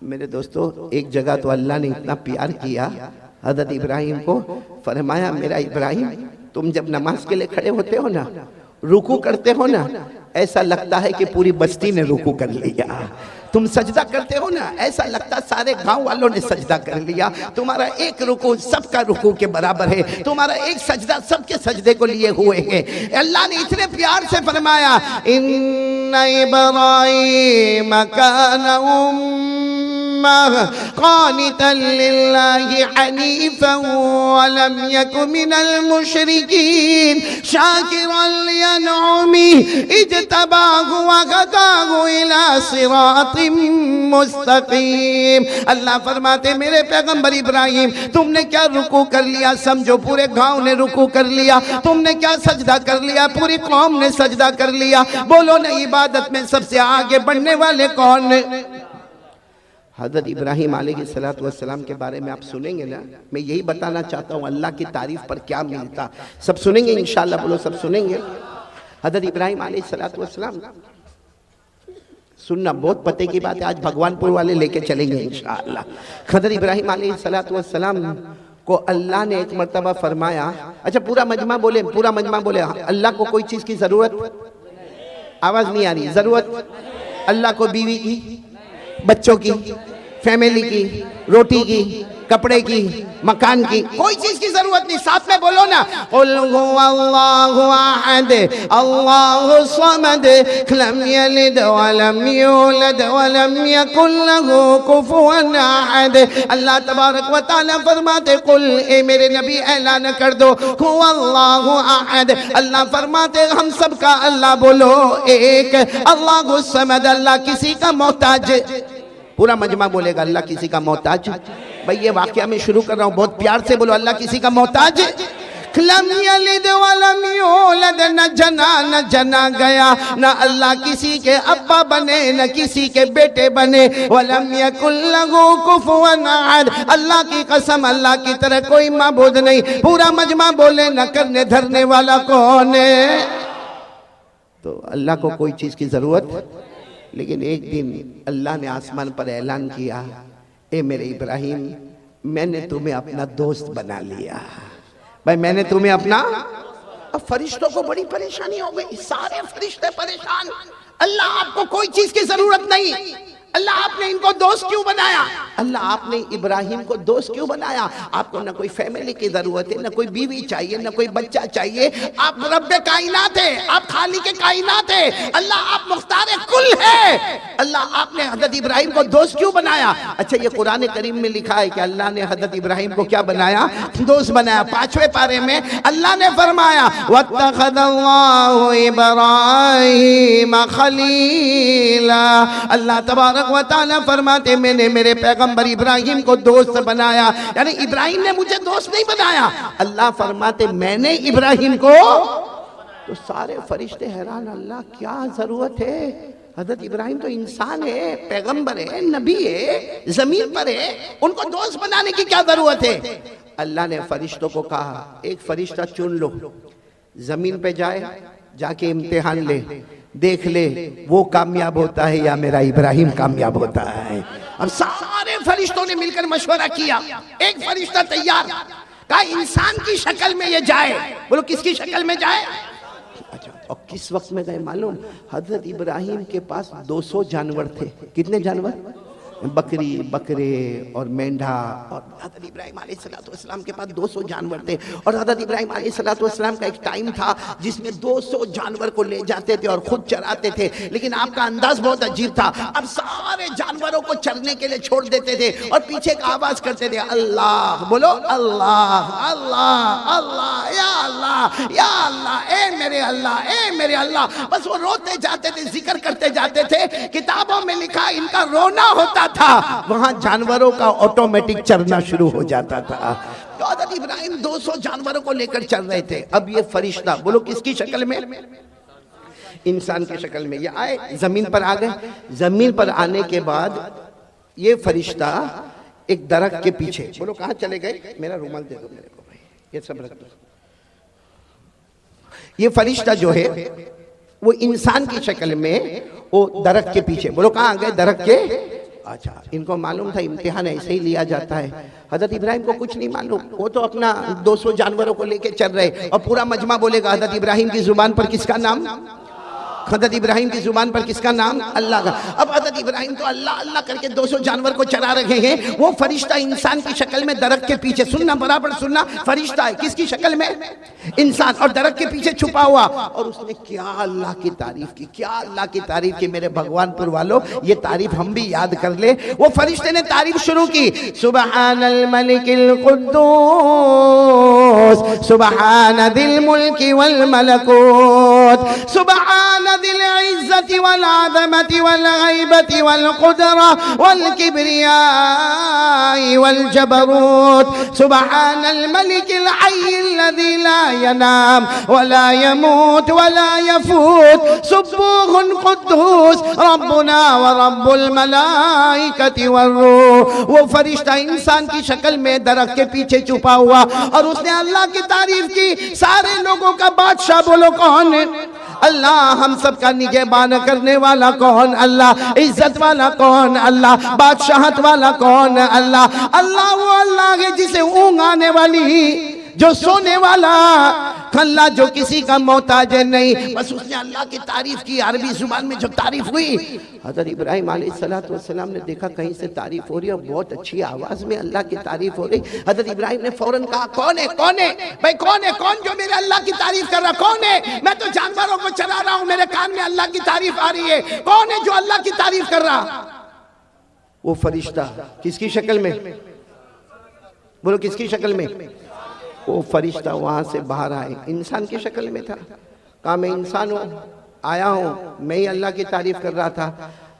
मेरे दोस्तों, एक जगह तो अल्लाह ने इतना प्यार किया हज़रत इब्राहिम को, फरमाया मेरा इब्राहिम, तुम जब नमाज के लिए खड़े होते हो ना, रुकू करते हो ना, ऐसा लगता है कि पूरी बस्ती ने रुकू कर लिया। तुम सजदा करते हो ना, ऐसा लगता सारे गांव वालों ने सजदा कर लिया। तुम्हारा एक रुकू सबका रुकू के बराबर है, तुम्हारा एक सजदा सबके सजदे को लिए हुए है। अल्लाह ने इतने प्यार से फरमाया, इन्ना इब्राहीम काना क़ानितन लिल्लाहि हनीफ़न वलम यकु मिनल मुशरिकीन शाकिरन लिअनउमिही इज्तबाहु वहदाहु इला सिरातिम मुस्तकीम। अल्लाह फरमाते मेरे पैगंबर इब्राहिम, तुमने क्या रुकू कर लिया, समझो पूरे गांव ने रुकू कर लिया। तुमने क्या सजदा कर लिया, पूरी कौम ने सजदा कर लिया। बोलो ना, इबादत में सबसे आगे बढ़ने वाले कौन? हज़रत इब्राहीम अलैहिस्सलातु वस्सलाम के बारे में आप सुनेंगे ना, मैं यही बताना चाहता हूँ अल्लाह की तारीफ पर क्या मिलता। सब सुनेंगे इंशाअल्लाह, बोलो सब सुनेंगे। हज़रत इब्राहीम अलैहिस्सलातु वस्सलाम, सुनना बहुत पते की बात है, आज भगवानपुर वाले लेके चलेंगे इंशाअल्लाह। हज़रत इब्राहीम अलैहिस्सलातु वस्सलाम को अल्लाह ने एक मर्तबा फरमाया, अच्छा पूरा मजमा बोले, पूरा मजमा बोले, अल्लाह को कोई चीज़ की ज़रूरत, आवाज़ नहीं आ रही, ज़रूरत अल्लाह को बीवी की, बच्चों की, फैमिली की, रोटी की, कपड़े की, मकान की, कोई चीज की जरूरत नहीं। साथ में बोलो ना, कुल हुवल्लाहु अहद अल्लाहु समद लम यलिद वलम यूलद वलम यकुल लहू कुफुवन अहद। अल्लाह तबारक व तआला फरमाते, कुल ए मेरे नबी ऐलान कर दो, हुवल्लाहु अहद, अल्लाह फरमाते हम सब का अल्लाह बोलो एक, अल्लाहु समद, अल्लाह किसी का मोहताज, पूरा मजमा बोलेगा अल्लाह किसी का मोहताज। भाई ये वाकया मैं शुरू कर रहा हूँ, बहुत प्यार से बोलो, अल्लाह किसी का मोहताज। लम यलिद वलम यूलद, न जना न जना गया, न अल्लाह किसी के अब्बा बने न किसी के बेटे बने। वलम यकुल लहू कुफुवन अहद, अल्लाह की कसम अल्लाह की तरह कोई माबूद नहीं। पूरा मजमा बोले, न करने धरने वाला कौन है? तो अल्लाह को कोई चीज की जरूरत। लेकिन एक दिन अल्लाह ने आसमान पर ऐलान किया, ए मेरे इब्राहिम, मैंने तुम्हें अपना दोस्त बना लिया। भाई मैंने तुम्हें अपना, अब फरिश्तों को बड़ी परेशानी हो गई, सारे फरिश्ते परेशान। अल्लाह आपको कोई चीज की जरूरत नहीं, अल्लाह आपने इनको दोस्त क्यों बनाया? अल्लाह आपने इब्राहिम को दोस्त क्यों बनाया? आपको ना कोई फैमिली की जरूरत है, ना कोई बीवी चाहिए, ना कोई बच्चा चाहिए। आप रब्बे कायनात है, आप खालिक के कायनात है, अल्लाह आप मुख्तार कुल है। अल्लाह आपने हज़रत इब्राहिम को दोस्त क्यों बनाया? अच्छा ये कुरान करीम में लिखा है कि अल्लाह ने हज़रत इब्राहिम को क्या बनाया? दोस्त बनाया। 5वें पारे में अल्लाह ने फरमाया, वत्तखज़ल्लाहु इब्राहीम खलीला, अल्लाह तबारक व तआला फरमाते मैंने मेरे पैगंबर इब्राहिम को दोस्त बनाया। यानी इब्राहिम ने मुझे दोस्त नहीं बनाया, अल्लाह फरमाते मैंने इब्राहिम को। तो सारे फरिश्ते हैरान, अल्लाह क्या जरूरत है? हजरत इब्राहिम तो इंसान है, पैगंबर है, नबी है, जमीन पर है, उनको दोस्त बनाने की क्या जरूरत है? अल्लाह ने फरिश्तों को कहा, एक फरिश्ता चुन लो, जमीन पे जाए, जाके इम्तिहान ले, देख ले वो कामयाब होता है या मेरा इब्राहिम कामयाब होता है। अब सारे फरिश्तों ने मिलकर मशवरा किया, एक फरिश्ता तैयार, कहा इंसान की शक्ल में ये जाए। बोलो किसकी शक्ल में जाए? अच्छा, और किस वक्त में गए मालूम? हजरत इब्राहिम के पास 200 जानवर थे। कितने जानवर? बकरी, बकरे और मेंढा। और हज़रत इब्राहिम अलैहिस्सलाम के पास 200 जानवर थे। और हज़रत इब्राहिम अलैहिस्सलाम का एक टाइम था जिसमें 200 जानवर को ले जाते थे और खुद चराते थे। लेकिन आपका अंदाज बहुत अजीब था, अब सारे जानवरों को चरने के लिए छोड़ देते थे और पीछे का आवाज करते थे, अल्लाह, बोलो अल्लाह अल्लाह अल्लाह, या अल्लाह या अल्लाह, ए मेरे अल्लाह, ए मेरे अल्लाह। बस वो रोते जाते थे, जिक्र करते जाते थे। किताबों में लिखा इनका रोना होता था, वहां जानवरों का ऑटोमेटिक चरना शुरू हो जाता था। तो हज़रत इब्राहिम 200 जानवरों को लेकर चल रहे थे। अब ये फरिश्ता, बोलो किसकी शक्ल में? इंसान की शक्ल में ये आए, जमीन पर आ गए। जमीन पर आने के बाद ये फरिश्ता एक दरख्त के पीछे, बोलो कहां चले गए? मेरा रुमाल दे दो मेरे को भाई, ये सब रख दो। ये फरिश्ता जो है वो इंसान की शक्ल में वो दरख्त के पीछे, बोलो कहां आ गए? दरख्त के। अच्छा, इनको मालूम था इम्तिहान ऐसे ही लिया जाता है। हजरत इब्राहिम को कुछ नहीं मालूम, वो तो अपना 200 जानवरों को लेके चल रहे और पूरा मजमा बोलेगा हजरत इब्राहिम की जुबान पर किसका नाम? हजरत इब्राहिम की जुबान पर किसका नाम? अल्लाह का। अब हजरत इब्राहिम तो अल्लाह अल्लाह करके 200 जानवर को चरा रहे हैं, वो फरिश्ता इंसान की शक्ल में दरख्त के पीछे, सुनना बराबर सुनना, फरिश्ता है किसकी शक्ल में? इंसान, और दरख्त के पीछे छुपा हुआ। और उसने क्या अल्लाह की तारीफ की, क्या अल्लाह की तारीफ की। मेरे भगवानपुर वालों, ये तारीफ हम भी याद कर ले। वो फरिश्ते ने तारीफ शुरू की, सुबहानल मलिकिल कुद्दूस सुबहान दिल मुल्की वल मलकूत सुबहान दिल इज्जति वल आज़मति वल गैबति वल कुदरा वल किब्रियाई वल जबरूत सुबहानल मलिकिल हय्यिल्लज़ी ला यनाम वला यमूत वला यफूत सुब्बूहुन कुद्दूस रब्बुना व रब्बुल मलाइकति वर्रूह। वो फरिश्ता इंसान की शक्ल में दरख्त के पीछे छुपा हुआ और उसने अल्लाह की तारीफ की। सारे लोगों का बादशाह बोलो कौन है? अल्लाह। हम सब का निगहबान करने वाला कौन? अल्लाह। इज्जत वाला कौन? अल्लाह। बादशाहत वाला कौन? अल्लाह। अल्लाह वो अल्लाह है जिसे ऊँघ आने वाली, जो सोने वाला, अल्लाह जो किसी का मोहताज नहीं। बस उसने अल्लाह की तारीफ की, अरबी जुबान में जो तारीफ हुई। हज़रत इब्राहिम अलैहिस्सलाम ने देखा कहीं से तारीफ हो रही है और बहुत अच्छी आवाज में अल्लाह की तारीफ हो रही। हज़रत इब्राहिम ने फौरन कहा, कौन है? कौन है भाई? कौन है? कौन जो मेरे अल्लाह की तारीफ कर रहा? कौन है? मैं तो जानवरों को चला रहा हूं, मेरे कान में अल्लाह की तारीफ आ रही है। कौन है जो अल्लाह की तारीफ कर रहा? वो फरिश्ता किसकी शक्ल में? बोलो किसकी शक्ल में? वो फरिश्ता वहां से बाहर आए, इंसान की शक्ल में था। कहा मैं इंसान हूँ, आया हूँ, मैं ही अल्लाह की तारीफ कर रहा था।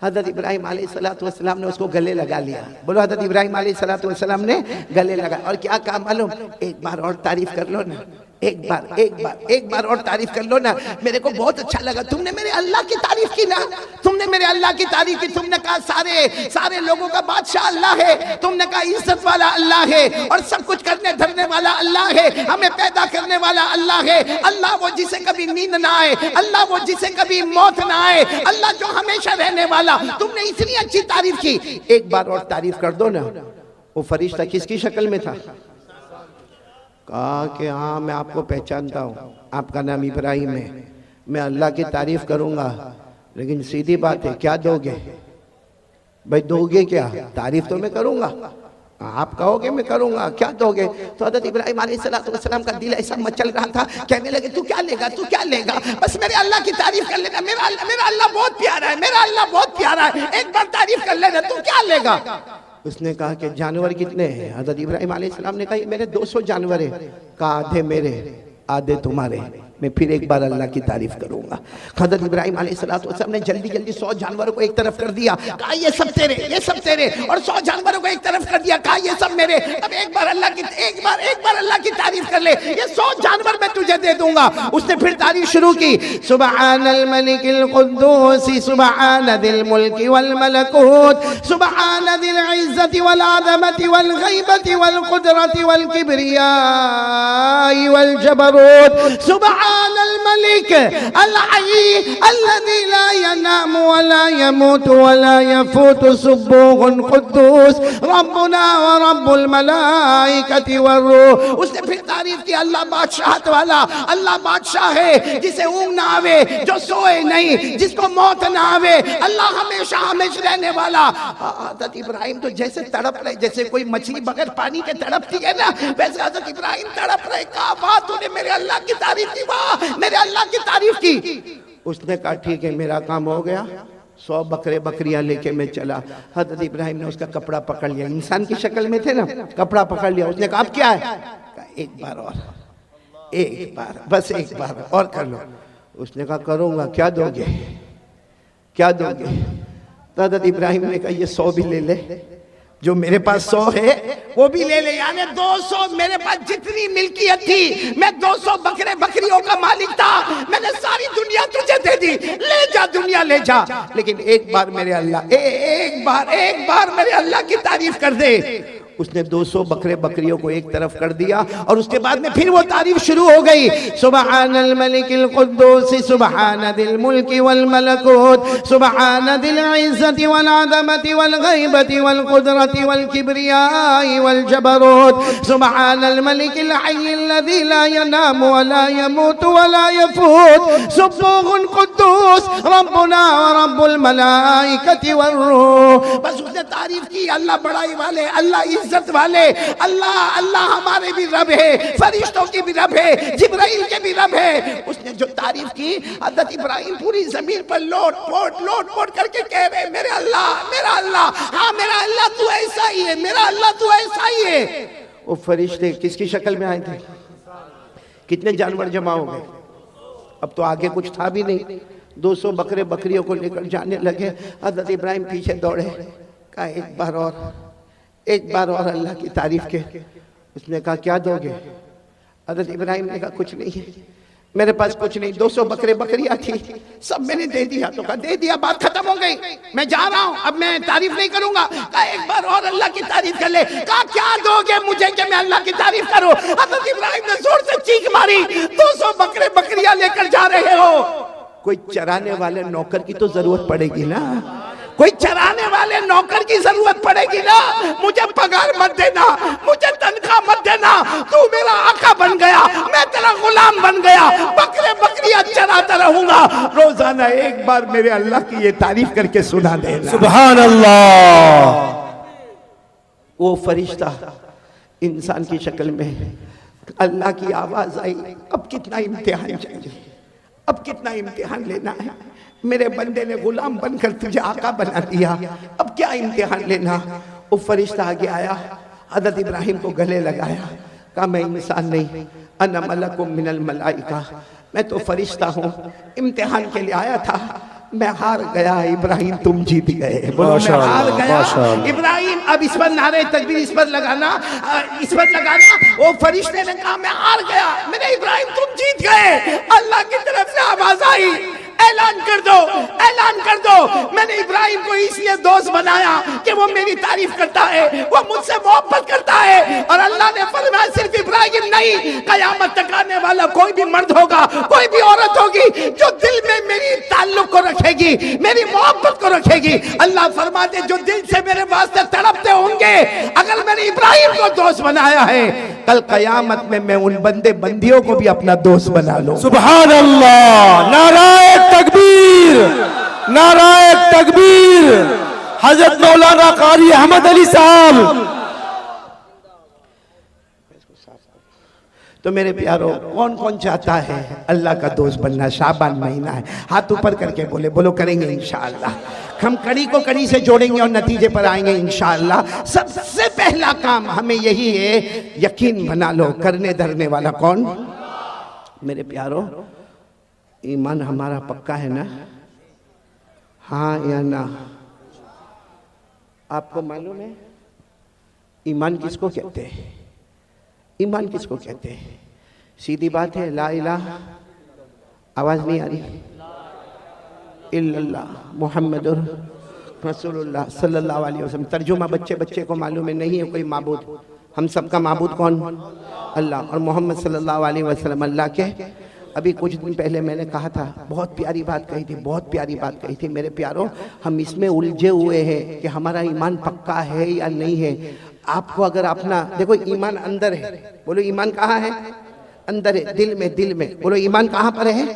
हज़रत इब्राहिम अलैहिस्सलाम ने उसको गले लगा लिया। बोलो हज़रत इब्राहिम अलैहिस्सलाम ने गले लगा और क्या कहा मालूम? एक बार और तारीफ कर लो ना, एक बार और तारीफ कर लो ना, मेरे को बहुत अच्छा लगा। तुमने मेरे अल्लाह की तारीफ की ना, तुमने मेरे अल्लाह की तारीफ की। तुमने कहा सारे लोगों का बादशाह अल्लाह है, तुमने कहा इज्जत वाला अल्लाह है और सब कुछ करने धरने वाला अल्लाह है, हमें पैदा करने वाला अल्लाह है। अल्लाह वो जिसे कभी नींद ना आए, अल्लाह वो जिसे कभी मौत ना आए, अल्लाह जो हमेशा रहने वाला। तुमने इतनी अच्छी तारीफ की, एक बार और तारीफ कर दो ना। वो फरिश्ता किसकी शक्ल में था? कहा कि हाँ मैं आपको पहचानता हूँ, आपका नाम इब्राहिम है, मैं अल्लाह की तारीफ करूँगा, लेकिन सीधी बात है क्या दोगे भाई? दोगे क्या? तारीफ तो मैं करूँगा, आप कहोगे मैं करूँगा, क्या दोगे? तो हज़रत इब्राहिम अलैहिस्सलाम का दिल ऐसा मचल रहा था, कहने लगे तू क्या लेगा, तू क्या लेगा? बस मेरे अल्लाह की तारीफ कर लेना, मेरा अल्लाह बहुत प्यारा है, मेरा अल्लाह बहुत प्यारा है, एक बार तारीफ कर लेना, तू क्या लेगा? उसने कहा कि जानवर कितने हैं? हज़रत इब्राहिम अलैहिस्सलाम ने कहा मेरे 200 जानवर हैं। कहा आधे मेरे आधे तुम्हारे, मैं फिर एक बार अल्लाह की तारीफ करूंगा। हज़रत इब्राहिम अलैहिस्सलाम ने जल्दी 100 जानवरों को एक तरफ कर दिया, कहा ये सब तेरे, ये सब तेरे, और 100 जानवरों को एक तरफ कर दिया, कहा ये सब मेरे। अब एक बार अल्लाह की तारीफ कर ले, ये 100 जानवर मैं तुझे दे दूंगा। उसने फिर तारीफ शुरू की, सुबहानल मलिकिल कुद्दूस सुबहान दिल मुल्की वल मलकूत सुबहान दिल इज्जति वल आज़मति वल गैबति वल कुदरति वल किब्रियाई वल जबरूत सुबहानल मलिक अल हय्य अल्लज़ी ला यनामु व ला यमूतु व ला यफूतु सुब्बूहुन कुद्दूस रब्बुना व रब्बुल मलाइकति वर्रूह। उसने फिर तारीफ की, अल्लाह बादशाहत वाला, अल्लाह बादशाह है जिसे ऊँघ ना आवे, जो सोए नहीं, जिसको मौत ना आवे, अल्लाह हमेशा हमेशा रहने वाला। हज़रत इब्राहिम तो जैसे तड़प रहे, जैसे कोई मछली बगैर पानी के तड़पती है ना, वैसे हज़रत इब्राहिम तड़प रहे। कहा वाह तूने मेरे अल्लाह की तारीफ की, वाह मेरे अल्लाह की तारीफ की। उसने कहा ठीक है मेरा काम हो गया, 100 बकरे बकरियां लेके मैं चला। हज़रत इब्राहिम ने उसका कपड़ा पकड़ लिया, इंसान की शक्ल में थे ना, कपड़ा पकड़ लिया। उसने कहा अब क्या है? कहा एक बार और, एक बार, बस एक बार और कर लो। उसने कहा करूंगा, क्या दोगे, क्या दोगे? तो हज़रत इब्राहिम ने कहा ये 100 भी ले ले, जो मेरे पास 100 है वो भी ले ले, यानी 200 मेरे पास जितनी मिल्कियत थी, मैं 200 बकरे बकरियों का मालिक था, मैंने सारी दुनिया तुझे दे दी, ले जा दुनिया ले जा, लेकिन एक बार मेरे अल्लाह, एक बार मेरे अल्लाह की तारीफ कर दे। उसने 200 बकरे बकरियों को एक तरफ कर दिया और उसके बाद में फिर वो तारीफ शुरू हो गई, सुबहानल मलिकिल कुद्दूस सुबहानदिल मुल्की वल मलकूत सुबहानदिल इज्जति वल अज़मति वल गैबति वल कुदरति वल किब्रियाई वल जबरूत सुबहानल मलिकिल हय्यिल लज़ी ला यनामु व ला यमूतु व ला यफूत सुब्बुहुन कुद्दूस रब्बुना व रब्बुल मलाइकति वर रूह। बस उसने तारीफ की, अल्लाह बड़ाई वाले, अल्लाह इज्जत वाले, अल्लाह अल्लाह हमारे भी रब है, फरिश्तों की भी रब है, जिब्राइल के भी रब है। उसने जो तारीफ की, हज़रत इब्राहिम पूरी जमीन पर लोट पोट करके कह रहे, मेरे अल्लाह, मेरा अल्लाह, हाँ मेरा अल्लाह तू ऐसा ही है, मेरा अल्लाह तू ऐसा ही है। वो फरिश्ते किसकी शक्ल में आए थे? कितने जानवर जमा हो गए? अब तो आगे कुछ था भी नहीं। 200 बकरे बकरियों को लेकर जाने लगे। हज़रत इब्राहिम पीछे दौड़े, कहा एक बार और अल्लाह की तारीफ के। उसने कहा क्या दोगे? हज़रत इब्राहिम ने कहा कुछ नहीं, मेरे पास कुछ नहीं, 200 बकरे बकरियां थी, सब मैंने दे दिया। तो कहा दे दिया, बात खत्म हो गई, मैं जा रहा हूं, अब मैं तारीफ नहीं करूंगा। कहा एक बार और अल्लाह की तारीफ कर ले। कहा क्या दोगे मुझे कि मैं अल्लाह की तारीफ करूं? हज़रत इब्राहिम ने जोर से चीख मारी, 200 बकरे बकरियां लेकर जा रहे हो, कोई चराने वाले नौकर की तो जरूरत पड़ेगी ना, कोई चराने वाले नौकर की जरूरत पड़ेगी ना। मुझे पगार मत देना, मुझे तनख्वाह मत देना, तू मेरा आका बन गया, मैं तेरा गुलाम बन गया, बकरे बकरियां चराता रहूंगा। रोजाना एक बार मेरे अल्लाह की ये तारीफ करके सुना देना। सुभान अल्लाह। वो फरिश्ता इंसान की शक्ल में, अल्लाह की आवाज आई, अब कितना इम्तिहान चाहिए, अब कितना इम्तिहान लेना है? मेरे बंदे ने गुलाम बनकर तुझे आका बना दिया, अब क्या इम्तिहान लेना? वो फरिश्ता आगे आया, हज़रत इब्राहिम को गले लगाया, कहा मैं इंसान नहीं, अना मलकुम मिनल मलाइका, मैं तो फरिश्ता हूँ, इम्तिहान के लिए आया था, मैं हार गया। इब्राहिम तुम जीत गए। बोलो मैं हार गया। इब्राहिम अब इस पर नारे तकबीर, इस पर लगाना, इस पर लगाना। वो फरिश्ते ने कहा मैं हार गया, मेरे इब्राहिम तुम जीत गए। अल्लाह की तरफ से आवाज आई, ऐलान कर दो, ऐलान कर दो, मैंने इब्राहिम को इसलिए दोस्त बनाया कि वो मेरी तारीफ करता है, वो मुझसे मोहब्बत करता है। और अल्लाह ने फरमाया सिर्फ इब्राहिम नहीं, कयामत तक आने वाला कोई भी मर्द होगा, कोई भी औरत होगी जो दिल में मेरी ताल्लुक को रखेगी, मेरी मोहब्बत को रखेगी। अल्लाह फरमाते जो दिल से मेरे वास्ते तड़पते होंगे, अगर मैंने इब्राहिम को दोस्त बनाया है, कल कयामत में मैं उन बंदे बंदियों को भी अपना दोस्त बना लूं। सुभान अल्लाह। नाराए तकबीर, नाराए तकबीर। हजरत मौलाना कारी अहमद अली साहब। तो मेरे प्यारो, कौन कौन चाहता है अल्लाह का दोस्त बनना? शाबान महीना है, हाथ ऊपर करके बोले, बोलो करेंगे इंशाअल्लाह। हम कड़ी को कड़ी से जोड़ेंगे और नतीजे पर आएंगे इंशाअल्लाह। सबसे पहला काम हमें यही है, यकीन बना लो, करने धरने वाला कौन? मेरे प्यारो, ईमान हमारा पक्का है ना? हाँ या ना? आपको मालूम है ईमान किसको कहते हैं? ईमान किसको कहते हैं? सीधी बात है, ला इलाहा, आवाज नहीं आ रही, इल्लल्लाह मुहम्मदुर रसूलुल्लाह सल्लल्लाहु अलैहि वसल्लम। तर्जुमा बच्चे बच्चे को मालूम है, नहीं है कोई माबूद, हम सबका माबूद कौन? अल्लाह। और मोहम्मद सल्लल्लाहु अलैहि वसल्लम अल्लाह के। अभी कुछ दिन पहले मैंने कहा था, बहुत प्यारी बात कही थी, बहुत प्यारी बात कही थी। मेरे प्यारों, हम इसमें उलझे हुए हैं कि हमारा ईमान पक्का है या नहीं है। आपको अगर अपना देखो, ईमान अंदर है, बोलो ईमान कहाँ है? अंदर है, दिल में, दिल में। बोलो ईमान कहाँ पर है?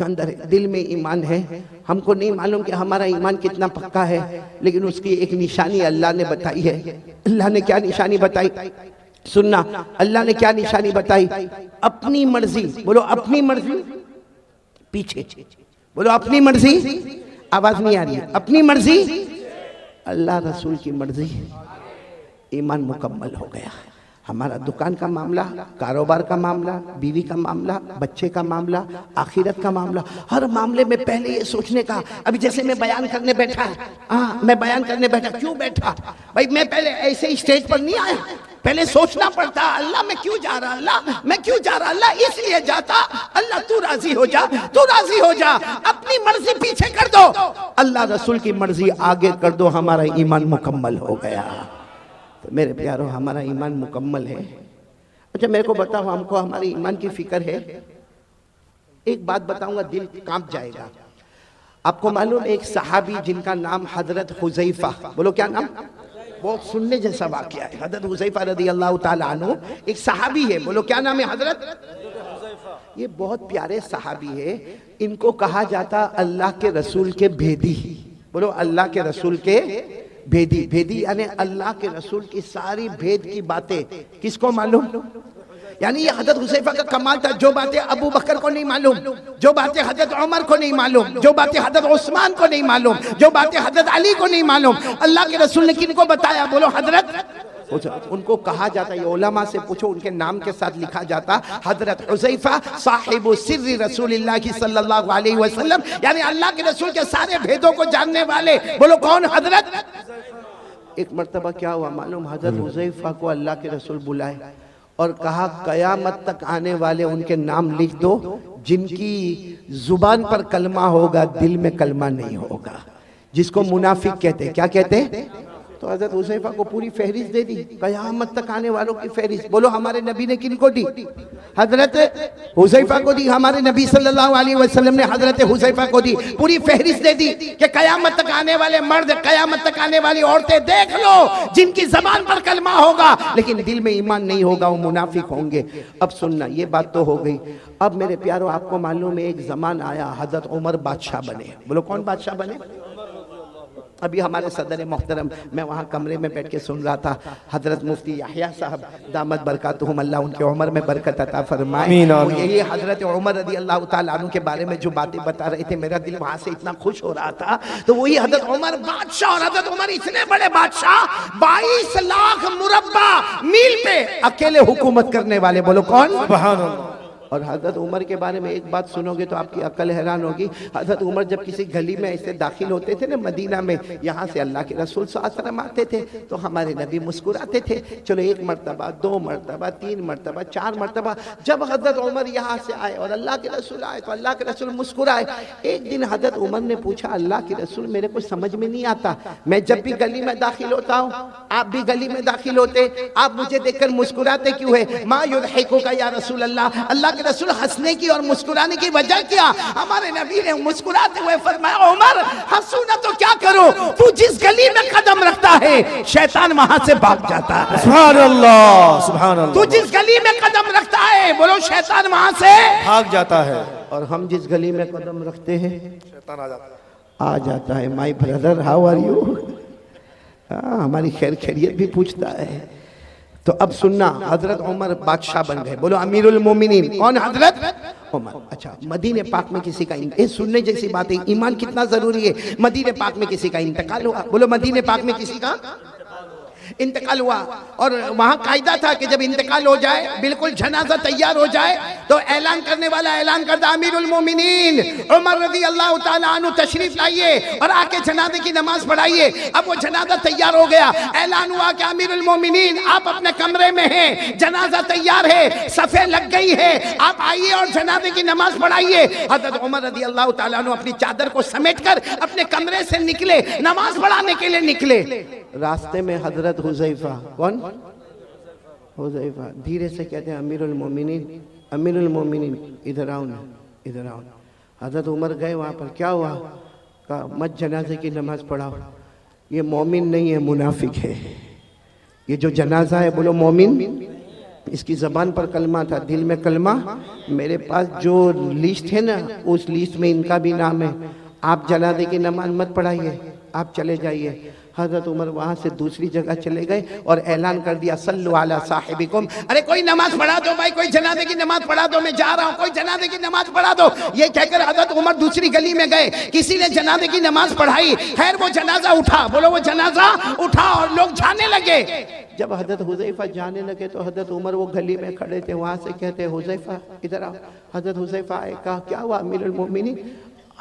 अंदर है, दिल में ईमान है। हमको नहीं मालूम कि हमारा ईमान कितना पक्का है, लेकिन उसकी एक निशानी अल्लाह ने बताई है। अल्लाह ने क्या निशानी बताई? सुनना, अल्लाह ने क्या निशानी बताई? अपनी मर्जी, बोलो अपनी मर्जी, पीछे बोलो अपनी मर्जी, आवाज नहीं आ रही है, अपनी मर्जी, अल्लाह रसूल की मर्जी, ईमान मुकम्मल हो गया। हमारा दुकान का मामला, कारोबार का मामला, बीवी का मामला, बच्चे का मामला, आखिरत का मामला, हर मामले में पहले ये सोचने का। अभी जैसे मैं बयान करने बैठा, हाँ मैं बयान करने बैठा, क्यों बैठा भाई? मैं पहले ऐसे स्टेज पर नहीं आया, पहले सोचना पड़ता, अल्लाह मैं क्यों जा रहा, अल्लाह मैं क्यों जा रहा, अल्लाह इसलिए जाता, अल्लाह तू राजी हो जा, तू राजी हो जा, अपनी मर्जी पीछे कर दो, अल्लाह रसूल की मर्जी आगे कर दो, हमारा ईमान मुकम्मल हो गया। तो मेरे प्यारों, हमारा ईमान मुकम्मल है। अच्छा मेरे को बताओ, हमको हमारे ईमान की फिक्र है? एक बात बताऊंगा, दिल कांप जाएगा। आपको मालूम एक सहाबी जिनका नाम हजरत हुज़ैफा, बोलो क्या नाम? बहुत सुनने जैसा वाकया है। हजरत हुज़ैफा रदी अल्लाह ताला अन्हु एक सहाबी है, बोलो क्या नाम है? हजरत। ये बहुत प्यारे सहाबी है। इनको कहा जाता अल्लाह के रसूल के भेदी। बोलो अल्लाह के रसूल के भेदी। भेदी यानी अल्लाह के रसूल की सारी भेद की बातें किसको मालूम? यानी ये हजरत हुज़ैफा का कमाल था। जो बातें अबू बकर को नहीं मालूम, जो बातें हजरत उमर को नहीं मालूम, जो बातें हजरत उस्मान को नहीं मालूम, जो बातें हजरत अली को नहीं मालूम, अल्लाह के रसूल ने किनको बताया? बोलो हजरत। उनको कहा जाता, ये उलमा से पूछो, उनके नाम के साथ लिखा जाता हजरत हुज़ैफा साहिबु सिर्री रसूलिल्लाह सल्लल्लाहु अलैहि वसल्लम, यानी अल्लाह के रसूल के सारे भेदों को जानने वाले। बोलो कौन? हजरत। एक मर्तबा क्या हुआ मालूम? हजरत हुज़ैफा को अल्लाह के रसूल बुलाए और कहा कयामत तक आने वाले उनके नाम लिख दो जिनकी जुबान पर कलमा होगा, दिल में कलमा नहीं होगा, जिसको मुनाफिक कहते हैं। क्या कहते हैं? तो हजरत हुज़ैफा को पूरी फहरिस्त दे दी, कयामत तक आने वालों की फहरिस्त। बोलो हमारे नबी ने किनको दी? हजरत हुज़ैफा को दी। हमारे नबी सल्लल्लाहु अलैहि वसल्लम ने हजरत हुज़ैफा को दी, पूरी फहरिस्त दे दी कि कयामत तक आने वाले मर्द, कयामत तक आने वाली औरतें देख लो, जिनकी जबान पर कलमा होगा लेकिन दिल में ईमान नहीं होगा, वो मुनाफिक होंगे। अब सुनना, ये बात तो हो गई। अब मेरे प्यारों, आपको मालूम है एक जमान आया, हजरत उमर बादशाह बने। बोलो कौन बादशाह बने? अभी हमारे सदर मोहतरम, मैं वहाँ कमरे में बैठ के सुन रहा था, हजरत मुफ्ती याहिया साहब दामद बरकातुहुम, अल्लाह उनके उम्र में बरकत अता फरमाए। यही हजरत उमर रदी अल्लाह ताला अन्हु के बारे में जो बातें बता रहे थे, मेरा दिल वहाँ से इतना खुश हो रहा था। तो वही हजरत उमर बादशाह, और हजरत उमर इतने बड़े बादशाह, 22 लाख मुरब्बा मील पे अकेले हुकूमत करने वाले। बोलो कौन? सुभान अल्लाह। और हजरत उमर के बारे में एक बात सुनोगे तो आपकी अकल हैरान होगी। हजरत उमर जब किसी गली में ऐसे दाखिल होते थे ना मदीना में, यहाँ से अल्लाह के रसूल सल्लल्लाहु अलैहि वसल्लम आते थे तो हमारे नबी मुस्कुराते थे। चलो एक मरतबा, 2 मरतबा, 3 मरतबा, 4 मरतबा, जब हजरत उमर यहाँ से आए और अल्लाह के रसूल आए तो अल्लाह के रसूल मुस्कुराए। एक दिन हजरत उमर ने पूछा, अल्लाह के रसूल मेरे को समझ में नहीं आता, मैं जब भी गली में दाखिल होता हूँ, आप भी गली में दाखिल होते, आप मुझे देखकर मुस्कुराते क्यों है? मा युदहिकुका या रसूल अल्लाह, अल्लाह के रसूल हंसने की और मुस्कुराने की वजह क्या? हमारे नबी ने मुस्कुराते हुए फरमाया, उमर हंसू ना तो क्या करो, तू जिस गली में कदम रखता है शैतान वहां से भाग जाता है। सुभान अल्लाह, सुभान अल्लाह। तू जिस गली में कदम रखता है, बोलो शैतान वहां से भाग जाता है। और हम जिस गली में कदम रखते हैं शैतान आ जाता है। My brother, how are you? हमारी खैर खैरियत भी पूछता है। तो अब सुनना, हजरत उमर बादशाह बन गए। बोलो अमीरुल मोमिनीन। कौन? हजरत उमर। अच्छा, मदीने पाक में किसी का, ये सुनने जैसी बात है, ईमान कितना जरूरी है। मदीने पाक में किसी का इंतकाल हुआ। बोलो मदीने पाक में किसी का इंतकाल हुआ, और वहां कायदा था कि जब इंतकाल हो जाए, बिल्कुल जनाजा तैयार हो जाए, तो ऐलान करने वाला ऐलान करता, अमीरुल मोमिनीन उमर रज़ी अल्लाह ताला अन्हु तशरीफ लाइए और आके जनाजे की नमाज पढ़ाइए। अब वो जनाजा तैयार हो गया, ऐलान हुआ कि अमीरुल मोमिनीन आप अपने कमरे में हैं, जनाजा तैयार है, सफ़े लग गई है, आप आइए और जनाजे की नमाज पढ़ाइए। हज़रत उमर रज़ी अल्लाह ताला अन्हु अपनी चादर को समेटकर अपने कमरे से निकले, नमाज पढ़ाने के लिए निकले। रास्ते में हजरत हुज़ैफा, कौन? हुज़ैफा धीरे से कहते हैं, अमीरुल मोमिनीन, अमीरुल मोमिनीन इधर आओ ना, इधर आओ। हजरत उमर गए वहाँ पर, क्या हुआ? कहा मत जनाजे की नमाज पढ़ाओ, ये मोमिन नहीं है, मुनाफिक है। ये जो जनाजा है, बोलो मोमिन, इसकी ज़बान पर कलमा था, दिल में कलमा। मेरे पास जो लिस्ट है ना, उस लिस्ट में इनका भी नाम है। आप जनाजे की नमाज मत पढ़ाइए, आप चले जाइए। हजरत उमर वहां से दूसरी जगह चले गए और ऐलान कर दिया, सल्लु अला साहिबिकुम, अरे कोई नमाज पढ़ा दो भाई, कोई जनाजे की नमाज पढ़ा दो, मैं जा रहा हूँ, कोई जनाजे की नमाज पढ़ा दो। ये कहकर हजरत उमर दूसरी गली में गए, किसी ने जनाजे की नमाज पढ़ाई। खैर वो जनाजा उठा, बोलो वो जनाजा उठा, और लोग जाने लगे। जब हजरत हुज़ैफा जाने लगे तो हजरत उमर वो गली में खड़े थे, वहां से कहते, हुज़ैफा इधर आओ। हजरत हुज़ैफा आए, कहा क्या हुआ अमीरुल मोमिनीन?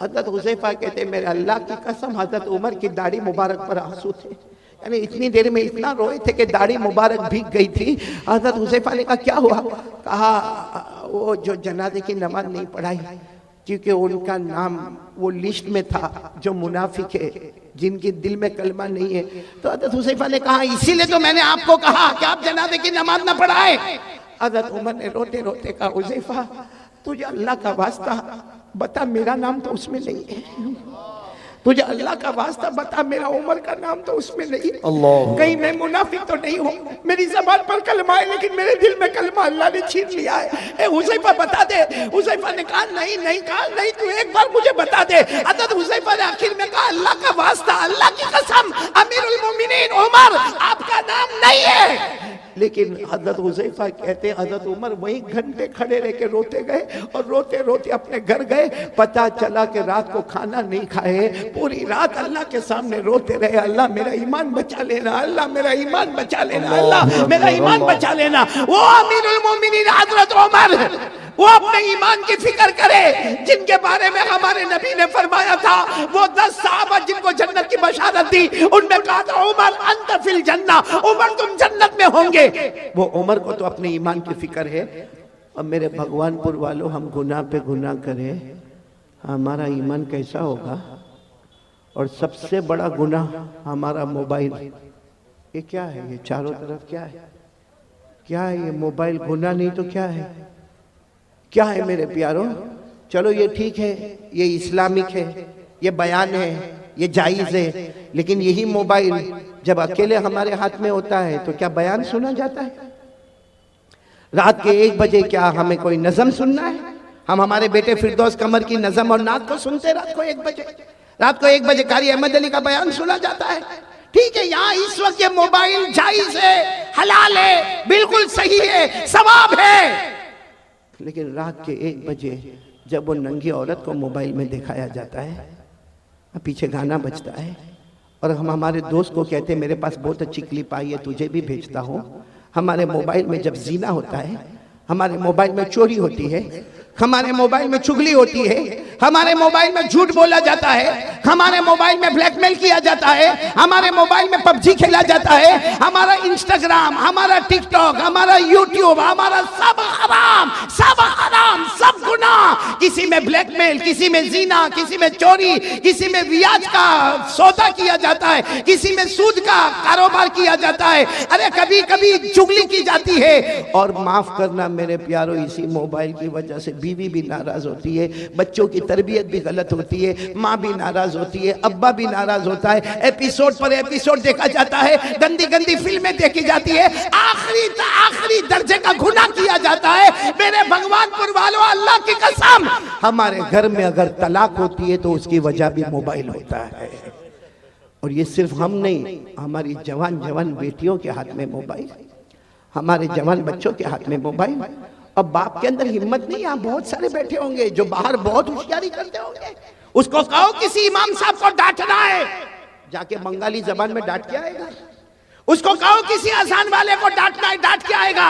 हजरत हुज़ैफा कहते, मेरे अल्लाह की कसम, हजरत उमर की दाढ़ी मुबारक पर आंसू थे, यानी इतनी देर में इतना रोए थे कि दाढ़ी मुबारक भीग गई थी। हजरत हुज़ैफा ने कहा क्या हुआ? कहा वो जो जनाजे की नमाज नहीं पढ़ाई, क्योंकि उनका नाम वो लिस्ट में था जो मुनाफिक है, जिनके दिल में कलमा नहीं है। तो हज़रत हुज़ैफा ने कहा इसीलिए तो मैंने आपको कहा कि आप जनाजे की नमाज ना पढ़ाए। हज़रत उमर ने रोते रोते कहा हुज़ैफा तुझे अल्लाह का वास्ता बता मेरा नाम तो उसमें नहीं है, तुझे अल्लाह का वास्ता बता मेरा उमर का नाम तो उसमें नहीं है। अल्लाह, कहीं मैं मुनाफिक तो नहीं हूँ, मेरी ज़बान पर कलमा है लेकिन मेरे दिल में कलमा अल्लाह ने छीन लिया है। ए हुज़ैफा बता दे। हुज़ैफा ने कहा नहीं नहीं, कहा नहीं तू एक बार मुझे बता दे। हज़रत हुज़ैफा ने आखिर में कहा अल्लाह का वास्ता, अल्लाह की कसम, अमीरुल मोमिनीन उमर आपका नाम नहीं है। लेकिन हज़रत हुज़ैफा कहते हज़रत उमर वहीं घंटे खड़े रह के रोते गए और रोते रोते अपने घर गए। पता चला कि रात को खाना नहीं खाए, पूरी रात अल्लाह के सामने रोते रहे, अल्लाह मेरा ईमान बचा लेना, अल्लाह मेरा ईमान बचा लेना, अल्लाह मेरा ईमान बचा लेना। वो अमीरुल मोमिनीन हज़रत उमर, वो अपने ईमान की फिक्र करे जिनके बारे में हमारे नबी ने फरमाया था, वो 10 सहाबा जिनको जन्नत की बशारत दी, उनमें कहा था उमर अंत फिल जन्ना, उमर तुम जन्नत में होंगे। वो उमर को तो अपने ईमान की फिक्र है। और मेरे भगवानपुर वालों, हम गुनाह पे गुनाह करें, हमारा ईमान कैसा होगा? और सबसे बड़ा गुनाह हमारा मोबाइल। ये क्या है? ये चारों तरफ क्या है? क्या है ये मोबाइल? गुनाह नहीं तो क्या है? क्या है मेरे प्यारों? चलो ये ठीक है, ये इस्लामिक है, ये बयान है, ये जायज़ है, लेकिन यही मोबाइल जब अकेले हमारे हाथ में होता है तो क्या बयान सुना जाता है? रात के 1 बजे क्या हमें कोई नज़म सुनना है? हम हमारे बेटे फिरदौस कमर की नज़म और नात को सुनते रात को 1 बजे। रात को 1 बजे कारी अहमद अली का बयान सुना जाता है। ठीक है, यहाँ इस वक्त ये मोबाइल जायज़ है, हलाल है, बिल्कुल सही है, सवाब है, लेकिन रात के 1 बजे जब वो नंगी औरत को मोबाइल में दिखाया जाता है, पीछे गाना बजता है और हम हमारे दोस्त को कहते हैं मेरे पास बहुत अच्छी क्लिप आई है, तुझे भी भेजता हूँ। हमारे मोबाइल में जब जीना होता है, हमारे मोबाइल में चोरी होती है, हमारे मोबाइल में चुगली होती है, हमारे मोबाइल में झूठ बोला जाता है, हमारे मोबाइल में ब्लैकमेल किया जाता है, हमारे मोबाइल में पबजी खेला जाता है, हमारा इंस्टाग्राम, हमारा टिकटॉक, हमारा यूट्यूब, हमारा सब हराम, सब हराम, सब गुनाह। किसी में ब्लैकमेल, किसी में जीना, किसी में चोरी, किसी में ब्याज का सौदा किया जाता है, किसी में सूद का कारोबार किया जाता है, अरे कभी कभी चुगली की जाती है। और माफ करना मेरे प्यारों, इसी मोबाइल की वजह से बीवी भी नाराज होती है, बच्चों की तरबियत भी गलत होती है, माँ भी नाराज होती है, अब्बा भी नाराज होता है, एपिसोड पर एपिसोड देखा जाता है, गंदी गंदी फिल्में देखी जाती है, आखिरी दर्जे का गुनाह किया जाता है। मेरे भगवानपुर वालों, अल्लाह की कसम, हमारे घर में अगर तलाक होती है तो उसकी वजह भी मोबाइल होता है। और ये सिर्फ हम नहीं, हमारी जवान जवान बेटियों के हाथ में मोबाइल, हमारे जवान बच्चों के हाथ में मोबाइल। अब बाप के अंदर हिम्मत नहीं, यहाँ बहुत सारे बैठे होंगे जो बाहर बहुत होशियारी करते होंगे, उसको कहो किसी इमाम साहब को डांटना है, जाके बंगाली जबान में डांट के आएगा। उसको कहो किसी अजान वाले को डांटना है, डांट के आएगा।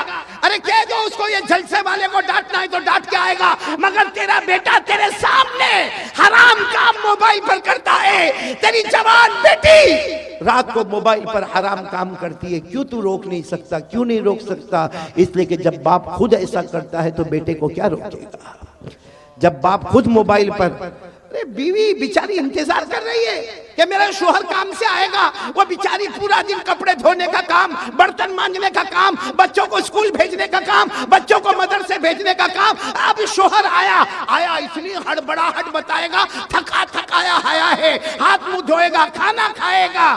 अरे कह दो उसको ये जलसे वाले को डांटना है तो डांट के आएगा। मगर तेरा बेटा तेरे सामने हराम काम मोबाइल पर करता है, तेरी जवान बेटी रात को मोबाइल पर हराम काम करती है, क्यों तू रोक नहीं सकता? क्यों नहीं रोक सकता? इसलिए कि जब बाप खुद ऐसा करता है तो बेटे को क्या रोकेगा? जब बाप खुद मोबाइल पर, अरे बीवी बेचारी इंतजार कर रही है कि मेरा शोहर काम से आएगा, वो बेचारी पूरा दिन कपड़े धोने का काम, बर्तन मांजने का काम, बच्चों को स्कूल भेजने का काम, बच्चों को मदरसे भेजने का काम। अब शोहर आया इसलिए हड़बड़ाहट बताएगा, थका थकाया आया है, हाथ मुंह धोएगा, खाना खाएगा।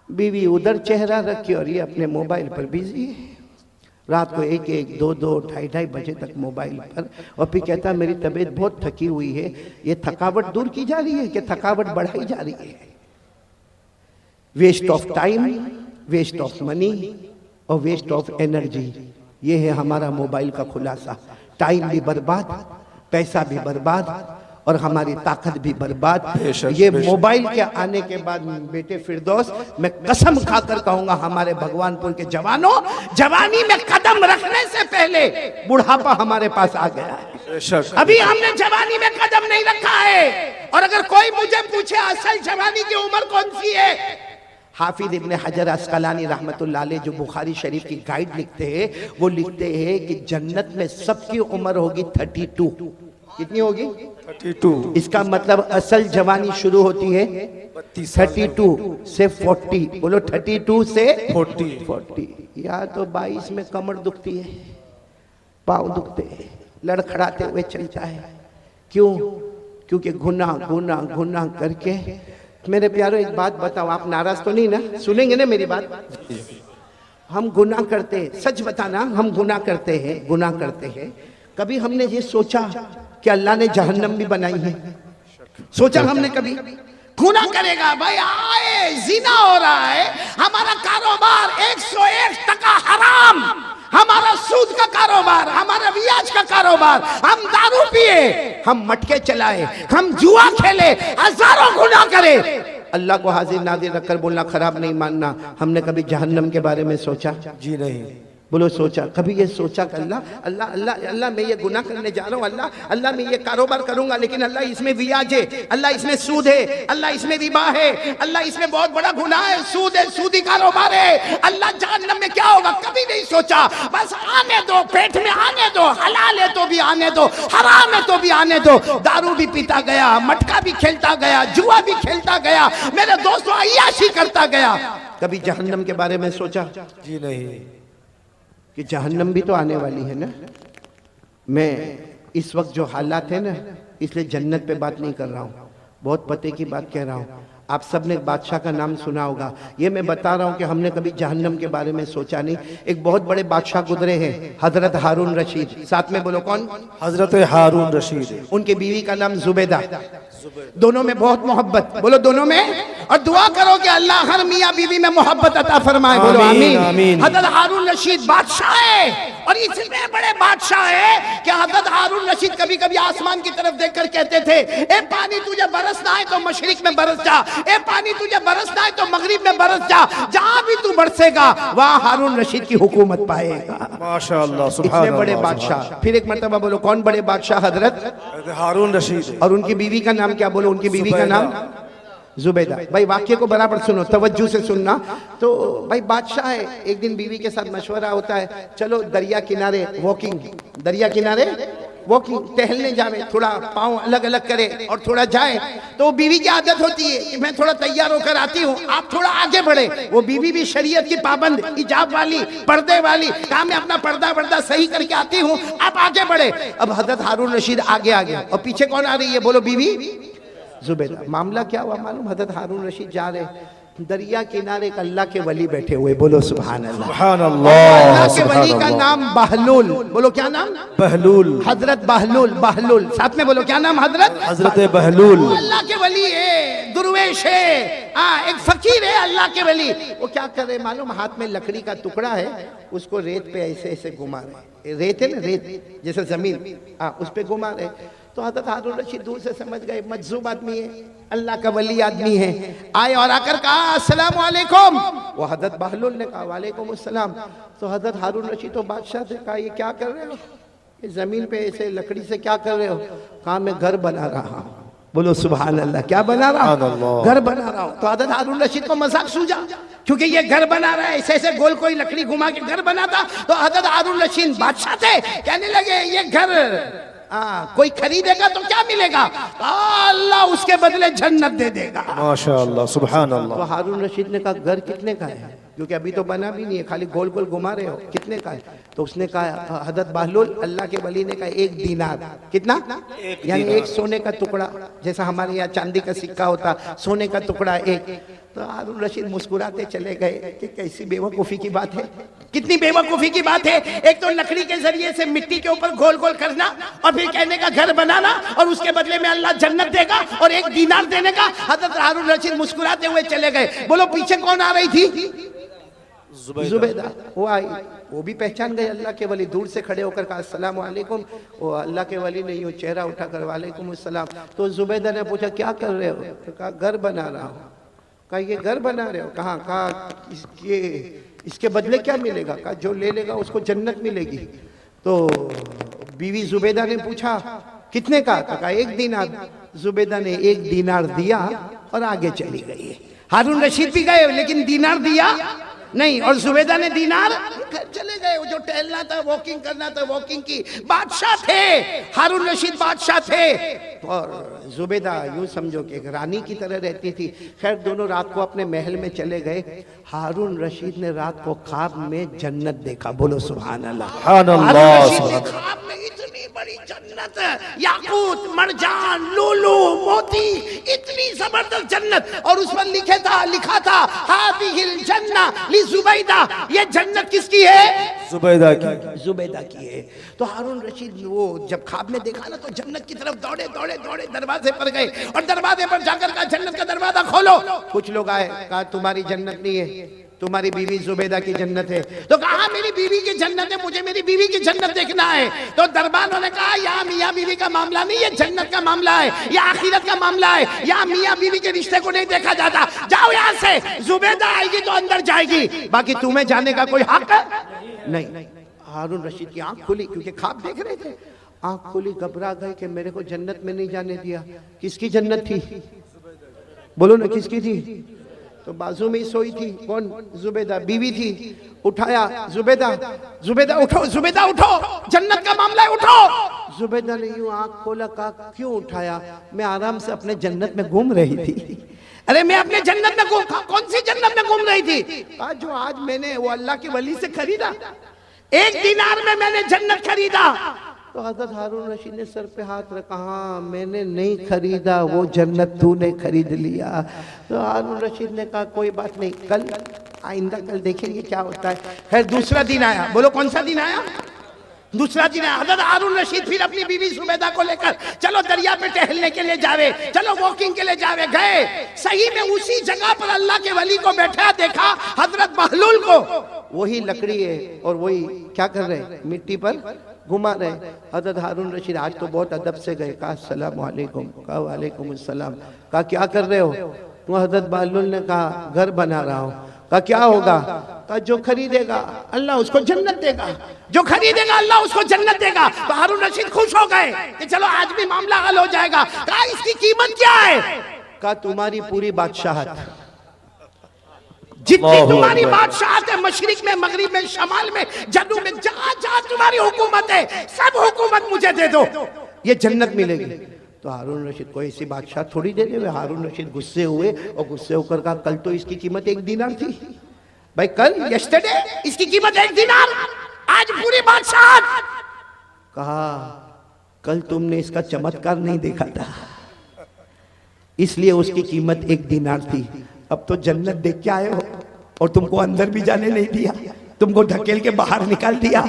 बीवी उधर चेहरा रखी और ये अपने मोबाइल पर बिजी है। रात को 1-1, 2-2, 2:30 बजे तक मोबाइल पर, और फिर कहता मेरी तबीयत बहुत थकी हुई है। ये थकावट दूर की जा रही है कि थकावट बढ़ाई जा रही है? Waste of time, waste of money और वेस्ट ऑफ एनर्जी, ये है हमारा मोबाइल का खुलासा। टाइम भी बर्बाद, पैसा भी बर्बाद और हमारी ताकत भी बर्बाद। ये मोबाइल के आने के बाद बेटे फिरदौस, मैं कसम खाकर कहूंगा हमारे भगवानपुर के जवानों, जवानी में कदम रखने से पहले बुढ़ापा हमारे पास आ गया है। अभी हमने जवानी में कदम नहीं रखा है। और अगर कोई मुझे पूछे असल जवानी की उम्र कौन सी है, हाफिज इब्ने हजर अस्कलानी रहमतुल्लाह अलैह जो बुखारी शरीफ की गाइड लिखते हैं, वो लिखते हैं कि जन्नत में सबकी उम्र होगी 32। कितनी होगी? 32। इसका मतलब असल जवानी शुरू होती है 32 से 40। बोलो 32 से 40। या तो 22 में कमर दुखती है, पाँव दुखते हैं, लड़खड़ाते हुए चलता है। क्यों? क्योंकि गुनाह करके। मेरे प्यारों एक बात बताओ, आप नाराज तो नहीं ना? सुनेंगे ना मेरी बात? हम गुनाह करते हैं, सच बताना, हम गुनाह करते हैं। कभी हमने ये सोचा कि अल्लाह ने जहन्नम भी बनाई है? सोचा हमने कभी? गुनाह करेगा भाई, आए जिना हो रहा है, हमारा कारोबार 101% हराम, हमारा सूद का कारोबार, हमारा ब्याज का कारोबार, हम दारू पिए, हम मटके चलाए, हम जुआ खेले, हजारों गुनाह करे। अल्लाह को हाजिर नाजिर रखकर बोलना खराब नहीं मानना। हमने कभी जहन्नम के बारे में सोचा? जी नहीं। बोलो सोचा? कभी ये सोचा कि अल्लाह मैं ये गुनाह करने जा रहा हूँ, अल्लाह मैं ये कारोबार करूंगा, लेकिन अल्लाह इसमें ब्याज है, अल्लाह इसमें सूद है, अल्लाह इसमें रिबा है, अल्लाह इसमें बहुत बड़ा गुनाह है, सूद है, सूदी कारोबार है, अल्लाह जहन्नम में क्या होगा? कभी नहीं सोचा। बस आने दो, पेट में आने दो, हलाल है तो भी आने दो, हराम है तो भी आने दो। दारू भी पीता गया, मटका भी खेलता गया, जुआ भी खेलता गया, मेरे दोस्तों अय्याशी करता गया। कभी जहन्नम के बारे में सोचा? जी नहीं। कि जहन्नम भी तो आने वाली है ना। मैं इस वक्त जो हालात है ना, इसलिए जन्नत पे बात नहीं कर रहा हूँ, बहुत पते की बात कह रहा हूँ। आप सब ने बादशाह का नाम सुना होगा, ये मैं बता रहा हूँ कि हमने कभी जहन्नम के बारे में सोचा नहीं। एक बहुत बड़े बादशाह गुजरे हैं, हजरत हारून रशीद। साथ में बोलो कौन? हजरत हारून रशीद। उनकी बीवी का नाम जुबैदा। दोनों में बहुत मोहब्बत। बोलो दोनों में। और दुआ करो कि अल्लाह हर मियाँ बीवी में मोहब्बत अता फरमाए। बोलो आमीन। हजरत हारून रशीद बादशाह है, और इतने बड़े बादशाह है कि हजरत हारून रशीद कभी कभी आसमान की तरफ देखकर कहते थे, ए पानी तुझे बरसना है तो मशरिक में बरस जा, ए पानी तुझे बरसना है तो मगरिब में बरस जा, जहां भी तू बरसेगा वहां हारून रशीद की हुकूमत पाएगा। माशाअल्लाह, सुभान इतने बड़े बादशाह। फिर एक मर्तबा बोलो कौन बड़े बादशाह? हजरत हारून रशीद। और उनकी बीवी का नाम क्या? बोलो उनकी बीवी का नाम जुबैदा। भाई वाक्य को बराबर सुनो, तवज्जो से सुनना। तो भाई बादशाह है, एक दिन बीवी के साथ मशवरा होता है, चलो दरिया किनारे वॉकिंग, दरिया किनारे वॉकिंग, टहलने जावे, थोड़ा पाँव अलग अलग करे और थोड़ा जाए। तो बीवी की आदत होती है कि मैं थोड़ा तैयार होकर आती हूँ, आप थोड़ा आगे बढ़े। वो बीवी भी शरीयत की पाबंद, हिजाब वाली, पर्दे वाली, कहा मैं अपना पर्दा सही करके आती हूँ, आप आगे बढ़े। अब हजरत हारून रशीद आगे आ गया, और पीछे कौन आ रही है? बोलो बीवी जुबैदा। मामला क्या हुआ मालूम? हजरत हारून रशीद जा रहे, दरिया किनारे एक अल्लाह के वली बैठे हुए। बोलो सुभान अल्लाह। सुभान अल्लाह। अल्लाह के वली का नाम बहलूल। बोलो क्या नाम? बहलूल। हजरत बहलूल। साथ में बोलो क्या नाम? हजरत बहलूल। अल्लाह के वली है, दुर्वेश है, एक फकीर है, अल्लाह के वली। वो क्या कर रहे मालूम? हाथ में लकड़ी का टुकड़ा है, उसको रेत पे ऐसे ऐसे घुमा रहे। रेत है ना, रेत जैसे जमीन, उस पे घुमा रहे। तो हजरत हारून रशीद दूर से समझ गए मजजूब आदमी है, अल्लाह का वली आदमी है। आए और आकर कहा अस्सलाम वालेकुम। वो हजरत बहलूल ने कहा वालेकुम अस्सलाम। तो हजरत हारून रशीद तो बादशाह से कहा ये क्या कर रहे हो? ये जमीन पे ऐसे लकड़ी से क्या कर रहे हो? कहा मैं घर बना रहा हूँ। बोलो सुभान अल्लाह। क्या बना रहा हूँ? घर बना रहा हूँ। तो हजरत हारून रशीद को मजाक सूझा, क्योंकि ये घर बना रहा है, ऐसे ऐसे गोल कोई लकड़ी घुमा के घर बनाता। तो हजरत हारून रशीद बादशाह थे, कहने लगे ये घर कोई खरीदेगा तो क्या मिलेगा? अल्लाह उसके बदले जन्नत दे देगा। माशाअल्लाह, सुभान अल्लाह। तो हारून रशीद ने कहा घर कितने का है? क्योंकि अभी तो बना भी नहीं है, खाली गोल गोल घुमा रहे हो, कितने का है? तो उसने कहा, हजरत बहलूल अल्लाह के वली ने कहा 1 दीनार। कितना? यानी 1 सोने का टुकड़ा, जैसा हमारे यहाँ चांदी का सिक्का होता, सोने का टुकड़ा 1। तो हारून रशीद मुस्कुराते चले गए कि कैसी बेवकूफ़ी की बात है, कितनी बेवकूफ़ी की बात है। एक तो लकड़ी के जरिए से मिट्टी के ऊपर गोल गोल करना, और फिर कहने का घर बनाना, और उसके बदले में अल्लाह जन्नत देगा, और 1 दीनार देने का। हजरत हारून रशीद मुस्कुराते हुए चले गए। बोलो पीछे कौन आ रही थी? जुबैदा। वो आई, वो भी पहचान गए अल्लाह के वली, दूर से खड़े होकर कहा अस्सलाम वालेकुम। वो अल्लाह के वली नहीं, वो चेहरा उठाकर वालेकुम अस्सलाम। तो जुबैदा ने पूछा क्या कर रहे हो? तो कहा घर बना रहा हूँ। कहा ये घर बना रहे हो? कहाँ? कहा इसके बदले क्या मिलेगा? कहा जो ले लेगा उसको जन्नत मिलेगी। तो बीवी जुबैदा ने पूछा कितने का? कहा 1 दीनार। जुबैदा ने 1 दीनार दिया और आगे चली गई। हारून रशीद भी गए लेकिन दीनार दिया नहीं, और जुबैदा ने दीनार घर चले गए। वो जो टहलना था, वॉकिंग करना था, वॉकिंग की। बादशाह थे, हारून रशीद बादशाह थे, और जुबैदा यूं समझो कि एक रानी की तरह रहती थी। खैर दोनों रात को अपने महल में चले गए। हारून रशीद ने रात को ख्वाब में जन्नत देखा। बोलो सुभान अल्लाह। सुभान अल्लाह, हारून रशीद ने सुभान ख्वाब में इतनी बड़ी जन्नत, याकूत, मरजान, लूलू, मोती, इतनी जबरदस्त जन्नत, और उस पर लिखा था हादिहिल जन्ना ली जुबैदा। ये जन्नत किसकी है? जुबैदा की। जुबैदा की है। तो हारून रशीद वो जब ख्वाब में देखा ना, तो जन्नत की तरफ दौड़े दौड़े दौड़े दरवाजे पर गए, और दरवाजे पर जाकर कहा जन्नत का दरवाजा खोलो। कुछ लोग आए, कहा तुम्हारी जन्नत नहीं है, तुम्हारी बीवी जुबैदा की जन्नत है। तो कहा मेरी बीवी की जन्नत है, मुझे मेरी बीवी की जन्नत देखना है। तो दरबार ने कहा यहाँ मियाँ बीवी का मामला नहीं, ये जन्नत का मामला है, ये आखिरत का मामला है। यहाँ मियाँ बीवी के रिश्ते को नहीं देखा जाता। जाओ यहाँ से, जुबैदा आएगी तो अंदर जाएगी, बाकी तुम्हें जाने का कोई हक नहीं। हारून रशीद की आंख खुली, क्योंकि ख्वाब देख रहे थे। आंख खुली, घबरा गए कि मेरे को जन्नत में नहीं जाने दिया। किसकी जन्नत थी? बोलो ना, किसकी थी? तो बाजू में ही सोई थी। कौन? जुबैदा बीवी थी। उठाया, जुबैदा, जुबैदा उठो, जुबैदा उठो, जन्नत का मामला है, उठो। जुबैदा ने यूं आंख खोला, कहा क्यों उठाया? मैं आराम से अपने जन्नत में घूम रही थी। अरे मैं अपने जन्नत में घूम, कौन सी जन्नत में घूम रही थी? कहा जो आज मैंने वो अल्लाह के वली से खरीदा, 1 दीनार में मैंने जन्नत खरीदा। तो हजरत हारून रशीद ने सर पे हाथ रखा, हाँ मैंने नहीं खरीदा, वो जन्नत तूने खरीद लिया। तो हारून रशीद ने कहा कोई बात नहीं, कल आइंदा कल देखेंगे क्या होता है। खैर दूसरा दिन आया। बोलो कौन सा दिन आया? दूसरा दिन आया। हजरत हारून रशीद फिर अपनी बीवी जुबैदा को लेकर चलो दरिया पे टहलने के लिए जावे, चलो वॉकिंग के लिए जावे। गए, सही में उसी जगह पर अल्लाह के वली को बैठा देखा, हजरत बहलूल को। वही लकड़ी है और वही क्या कर रहे हैं, मिट्टी पर घुमा रहे। हजरत हारून रशीद आज तो बहुत अदब से गए, कहा अस्सलाम वालेकुम। कहा वालेकुम अस्सलाम। कहा क्या कर रहे हो? तो हजरत बहलूल ने कहा घर बना रहा हूँ। कहा क्या होगा? कहा जो खरीदेगा अल्लाह उसको जन्नत देगा, जो खरीदेगा अल्लाह उसको जन्नत देगा। तो हारून रशीद खुश हो गए कि चलो आज भी मामला हल हो जाएगा। कहा इसकी कीमत क्या है? कहा तुम्हारी पूरी बादशाहत, जितनी तुम्हारी बादशाहत है, मशरिक में, मगरिब में, शमाल में, जन्नत में, जहां जहां तुम्हारी हुकूमत है, सब हुकूमत मुझे दे दो, ये जन्नत मिलेगी। तो हारून रशीद को ऐसी बादशाह थोड़ी दे दे। हारून रशीद गुस्से हुए और गुस्से होकर कहा कल तो इसकी कीमत 1 दीनार थी भाई, कल यस्टरडे इसकी कीमत 1 दीनार, आज पूरी बादशाह। कहा कल तुमने इसका चमत्कार नहीं देखा था, इसलिए उसकी कीमत 1 दीनार थी। अब तो जन्नत देख के आए हो और तुमको अंदर भी जाने नहीं दिया, तुमको ढकेल के बाहर निकाल दिया।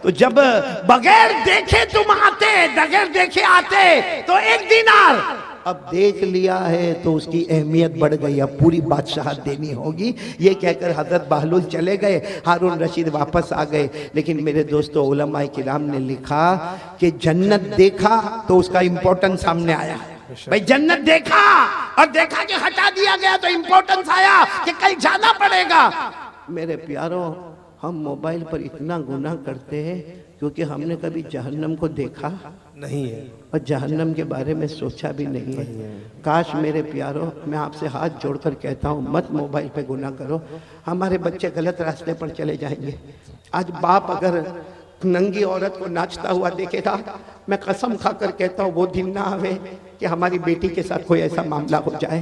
तो जब बगैर देखे तुम आते, बगैर देखे आते तो 1 दीनार, अब देख लिया है तो उसकी अहमियत बढ़ गई, अब पूरी बादशाहत देनी होगी। ये कहकर हजरत बहलूल चले गए, हारून रशीद वापस आ गए। लेकिन मेरे दोस्तों, उलमाए किराम ने लिखा कि जन्नत देखा तो उसका इंपॉर्टेंस सामने आया। भाई जन्नत देखा और देखा कि हटा दिया गया तो इंपॉर्टेंस आया कि कल जाना पड़ेगा। मेरे प्यारों, हम मोबाइल पर इतना गुनाह करते हैं क्योंकि हमने कभी जहन्नम को देखा नहीं है और जहन्नम के बारे में सोचा भी नहीं है। काश मेरे प्यारों, मैं आपसे हाथ जोड़कर कहता हूँ मत मोबाइल पे गुनाह करो, हमारे बच्चे गलत रास्ते पर चले जाएंगे। आज बाप अगर नंगी औरत को नाचता हुआ देखेगा, मैं कसम खाकर कहता हूँ वो दिन ना आवे कि हमारी बेटी के साथ कोई ऐसा मामला हो जाए,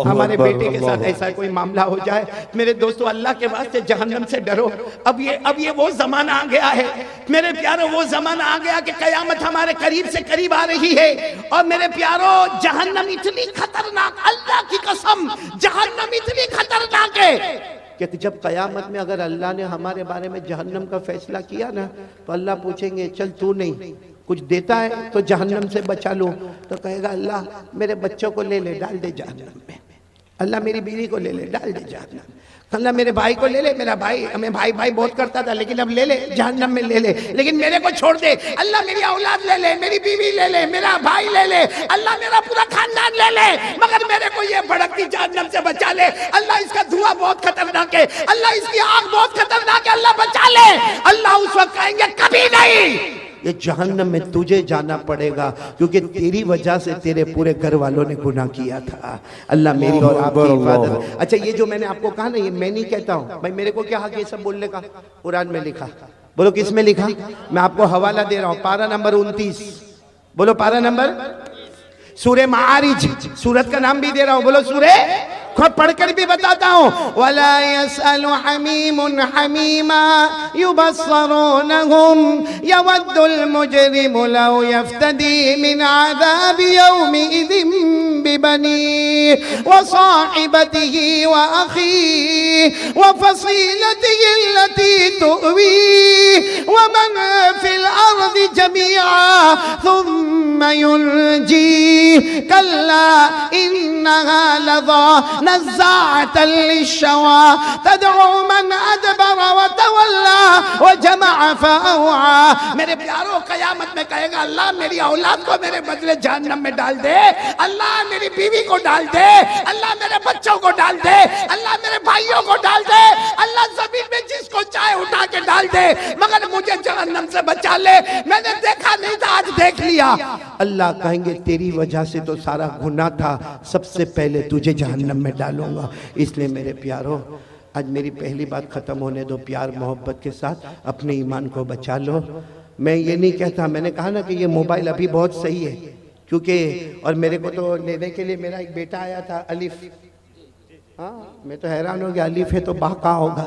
हमारे बेटे के साथ ऐसा कोई मामला हो जाए। मेरे दोस्तों, अल्लाह के वास्ते जहन्नम से डरो। अब ये वो जमाना आ गया है मेरे प्यारों, वो जमाना आ गया कि कयामत हमारे करीब से करीब आ रही है। और मेरे प्यारों, जहन्नम इतनी खतरनाक, अल्लाह की कसम जहन्नम इतनी खतरनाक है कि जब कयामत में अगर अल्लाह ने हमारे बारे में जहन्नम का फैसला किया ना, तो अल्लाह पूछेंगे चल तू नहीं कुछ देता है तो जहन्नम से बचा लो। तो कहेगा अल्लाह मेरे बच्चों को ले ले डाल दे जहन्नम में, अल्लाह मेरी बीवी को ले ले डाल दे जहन्नम, अल्लाह मेरे भाई को ले ले, मेरा भाई हमें भाई भाई बहुत करता था लेकिन अब ले ले जहन्नम में ले ले, लेकिन मेरे को छोड़ दे, अल्लाह मेरी औलाद ले ले, मेरी बीवी ले ले, मेरा भाई ले ले, अल्लाह मेरा पूरा खानदान ले ले, मगर मेरे को ये भड़कती जहन्नम से बचा ले। अल्लाह इसका धुआं बहुत खतरनाक है, अल्लाह इसकी आग बहुत खतरनाक है, अल्लाह बचा ले। अल्लाह उस वक्त कहेंगे कभी नहीं, ये जहन्नम में तुझे जाना पड़ेगा, क्योंकि तेरी वजह से तेरे पूरे घर वालों ने गुनाह किया था। अल्लाह मेरी और आपकी हिफाजत। अच्छा, ये जो मैंने आपको कहा ना, ये मैं नहीं कहता हूँ भाई, मेरे को क्या हक है ये सब बोलने का? कुरान में लिखा। बोलो किस में लिखा? मैं आपको हवाला दे रहा हूँ, पारा नंबर 29। बोलो पारा नंबर, सूरे मारिज, सूरत का नाम भी दे रहा हूँ। बोलो सूरे, खुद पढ़कर भी बताता हूँ। वला यसअलु हमीमुन हमीमा युबस्सरूनहुम यवद्दुल मुजरिमु लौ यफ्तदी मिन आज़ाबि यौमिइज़िन बिबनी व साहिबतिही व अखी व फसीलतिही अल्लती तुवी व मन फिल अर्दि जमीआ थुम्मा युनजी कल्ला इन्नहा लज़ा नज़्ज़ाअतल लिश्शवा तदउ मन अदबर व तवल्ला व जमअ फअवा। मेरे प्यारों, कयामत में कहेगा अल्लाह मेरी औलाद को मेरे बदले जहन्नम में डाल दे, अल्लाह मेरी बीवी को डाल दे, अल्लाह मेरे बच्चों को डाल दे, अल्लाह मेरे भाइयों को डाल दे, अल्लाह जमीन में जिसको चाहे उठा के डाल दे, मगर मुझे जहन्नम से बचा ले। मैंने देखा नहीं था, आज देख लिया। अल्लाह कहेंगे तेरी वजह से तो सारा गुनाह था, सबसे पहले तुझे जहन्नम में डालूंगा। इसलिए मेरे प्यारों, आज मेरी पहली बात ख़त्म होने दो। प्यार मोहब्बत के साथ अपने ईमान को बचा लो। मैं ये नहीं कहता, मैंने कहा ना कि ये मोबाइल अभी बहुत सही है, क्योंकि और मेरे को तो लेने के लिए मेरा एक बेटा आया था, अलिफ। हाँ, मैं तो हैरान हो गया, अलिफ है तो बा का होगा।